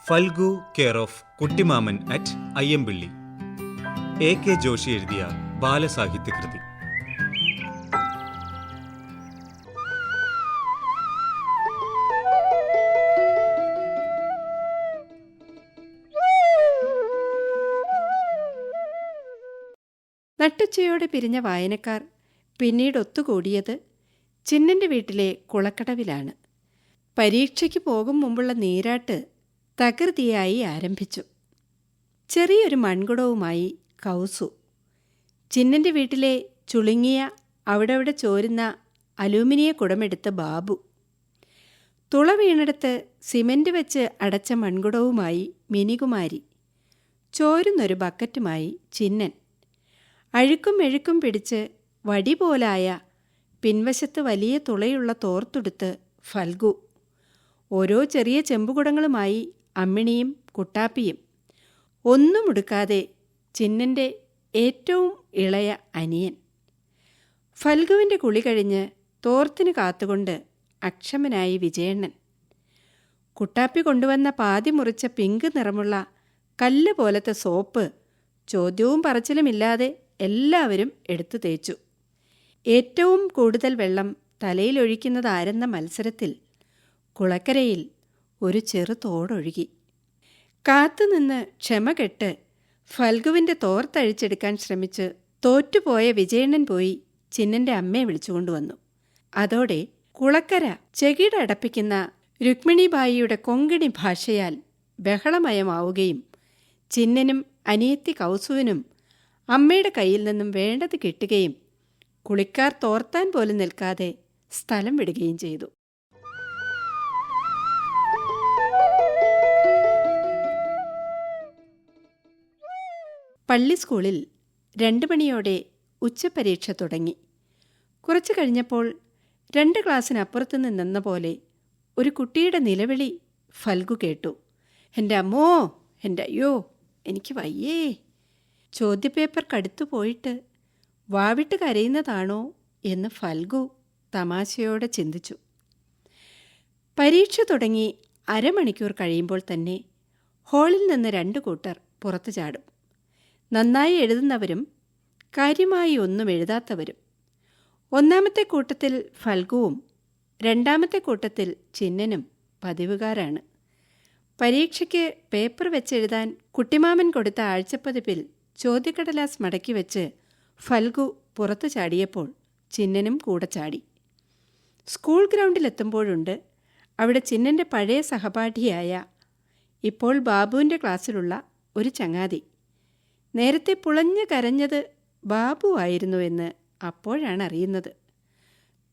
Phalgu care of Kuttimaman at Ayyampilly. AK Joshi എഴുതിയ ബാലസാഹിത്യകൃതി. നട്ടുച്ചയോടെ പിരിഞ്ഞ വായനക്കാർ പിന്നീട് ഒത്തുകൂടിയത് ചിന്നൻ്റെ വീട്ടിലെ കുളക്കടവിലാണ്. പരീക്ഷയ്ക്ക് പോകും മുമ്പുള്ള നീരാട്ട് തകൃതിയായി ആരംഭിച്ചു. ചെറിയൊരു മൺകുടവുമായി കൗസു, ചിന്നൻ്റെ വീട്ടിലെ ചുളുങ്ങിയ അവിടെ ചോരുന്ന അലൂമിനിയ കുടമെടുത്ത് ബാബു, തുള വീണെടുത്ത് സിമൻ്റ് വെച്ച് അടച്ച മൺകുടവുമായി മിനികുമാരി, ചോരുന്നൊരു ബക്കറ്റുമായി ചിന്നൻ, അഴുക്കും മെഴുക്കും പിടിച്ച് വടി പോലായ പിൻവശത്ത് വലിയ തുളയുള്ള തോർത്തുടുത്ത് ഫൽഗു, ഓരോ ചെറിയ ചെമ്പുകുടങ്ങളുമായി അമ്മിണിയും കുട്ടാപ്പിയും, ഒന്നും ഉടുക്കാതെ ചിന്നൻ്റെ ഏറ്റവും ഇളയ അനിയൻ. ഫൽഗുവിൻ്റെ കുളി കഴിഞ്ഞ് തോർത്തിന് കാത്തുകൊണ്ട് അക്ഷമനായി വിജയണ്ണൻ. കുട്ടാപ്പി കൊണ്ടുവന്ന പാതി മുറിച്ച പിങ്ക് നിറമുള്ള കല്ല് പോലത്തെ സോപ്പ് ചോദ്യവും പറച്ചിലുമില്ലാതെ എല്ലാവരും എടുത്തു തേച്ചു. ഏറ്റവും കൂടുതൽ വെള്ളം തലയിലൊഴിക്കുന്നതാരെന്ന മത്സരത്തിൽ കുളക്കരയിൽ ഒരു ചെറു തോടൊഴുകി. കാത്തുനിന്ന് ക്ഷമകെട്ട് ഫൽഗുവിൻ്റെ തോർത്തഴിച്ചെടുക്കാൻ ശ്രമിച്ച് തോറ്റുപോയ വിജയണ്ണൻ പോയി ചിന്നൻ്റെ അമ്മയെ വിളിച്ചുകൊണ്ടുവന്നു. അതോടെ കുളക്കര ചെകിടടപ്പിക്കുന്ന രുക്മിണിബായിയുടെ കൊങ്കിണി ഭാഷയാൽ ബഹളമയമാവുകയും ചിന്നനും അനിയത്തി കൗസുവിനും അമ്മയുടെ കയ്യിൽ നിന്നും വേണ്ടത് കിട്ടുകയും കുളിക്കാർ തോർത്താൻ പോലും നിൽക്കാതെ സ്ഥലം വിടുകയും ചെയ്തു. പള്ളി സ്കൂളിൽ 2 മണിയോടെ ഉച്ചപരീക്ഷ തുടങ്ങി. കുറച്ചു കഴിഞ്ഞപ്പോൾ 2 ക്ലാസ്സിനപ്പുറത്ത് നിന്നെന്ന പോലെ ഒരു കുട്ടിയുടെ നിലവിളി ഫൽഗു കേട്ടു. എൻ്റെ അമ്മോ, എൻ്റെ അയ്യോ, എനിക്ക് വയ്യേ. ചോദ്യപേപ്പർ കടുത്തു പോയിട്ട് വാവിട്ട് കരയുന്നതാണോ എന്ന് ഫൽഗു തമാശയോടെ ചിന്തിച്ചു. പരീക്ഷ തുടങ്ങി അരമണിക്കൂർ കഴിയുമ്പോൾ തന്നെ ഹാളിൽ നിന്ന് 2 കൂട്ടർ പുറത്തു ചാടും. നന്നായി എഴുതുന്നവരും കാര്യമായി ഒന്നും എഴുതാത്തവരും. ഒന്നാമത്തെ കൂട്ടത്തിൽ ഫൽഗുവും 2ാമത്തെ കൂട്ടത്തിൽ ചിന്നനും പതിവുകാരാണ്. പരീക്ഷയ്ക്ക് പേപ്പർ വെച്ചെഴുതാൻ കുട്ടിമാമൻ കൊടുത്ത ആഴ്ചപ്പതിപ്പിൽ ചോദ്യക്കടലാസ് മടക്കി വെച്ച് ഫൽഗു പുറത്തു ചാടിയപ്പോൾ ചിന്നനും കൂടെ ചാടി. സ്കൂൾ ഗ്രൗണ്ടിലെത്തുമ്പോഴുണ്ട് അവിടെ ചിന്നൻ്റെ പഴയ സഹപാഠിയായ, ഇപ്പോൾ ബാബുവിൻ്റെ ക്ലാസ്സിലുള്ള ഒരു ചങ്ങാതി. നേരത്തെ പുളഞ്ഞു കരഞ്ഞത് ബാബു ആയിരുന്നുവെന്ന് അപ്പോഴാണ് അറിയുന്നത്.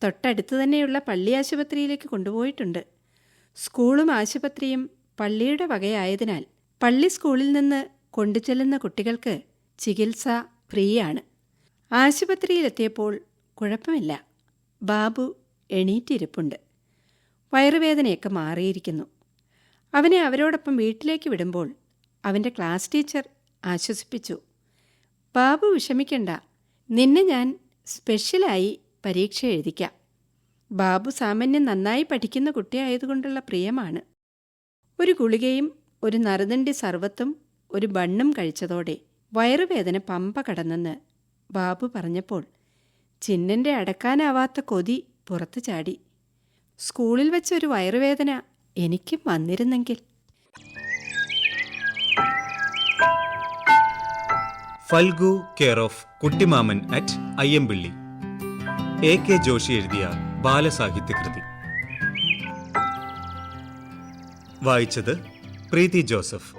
തൊട്ടടുത്ത് തന്നെയുള്ള പള്ളി ആശുപത്രിയിലേക്ക് കൊണ്ടുപോയിട്ടുണ്ട്. സ്കൂളും ആശുപത്രിയും പള്ളിയുടെ വകയായതിനാൽ പള്ളി സ്കൂളിൽ നിന്ന് കൊണ്ടുചെല്ലുന്ന കുട്ടികൾക്ക് ചികിത്സ ഫ്രീയാണ്. ആശുപത്രിയിലെത്തിയപ്പോൾ കുഴപ്പമില്ല, ബാബു എണീറ്റിരിപ്പുണ്ട്. വയറുവേദനയൊക്കെ മാറിയിരിക്കുന്നു. അവനെ അവരോടൊപ്പം വീട്ടിലേക്ക് വിടുമ്പോൾ അവൻ്റെ ക്ലാസ് ടീച്ചർ ആശ്വസിപ്പിച്ചു. ബാബു വിഷമിക്കണ്ട, നിന്നെ ഞാൻ സ്പെഷ്യലായി പരീക്ഷ എഴുതിക്കാം. ബാബു സാമാന്യം നന്നായി പഠിക്കുന്ന കുട്ടിയായതുകൊണ്ടുള്ള പ്രിയമാണ്. ഒരു ഗുളികയും ഒരു നറുതണ്ടി സർവത്തും ഒരു ബണ്ണും കഴിച്ചതോടെ വയറുവേദന പമ്പ കടന്നെന്ന് ബാബു പറഞ്ഞപ്പോൾ ചിന്നൻ്റെ അടക്കാനാവാത്ത കൊതി പുറത്തു ചാടി. സ്കൂളിൽ വെച്ചൊരു വയറുവേദന എനിക്കും വന്നിരുന്നെങ്കിൽ. Phalgu care of Kuttimaman at Ayyampilly. AK Joshi എഴുതിയ ബാലസാഹിത്യകൃതി. വായിച്ചത് പ്രീതി ജോസഫ്.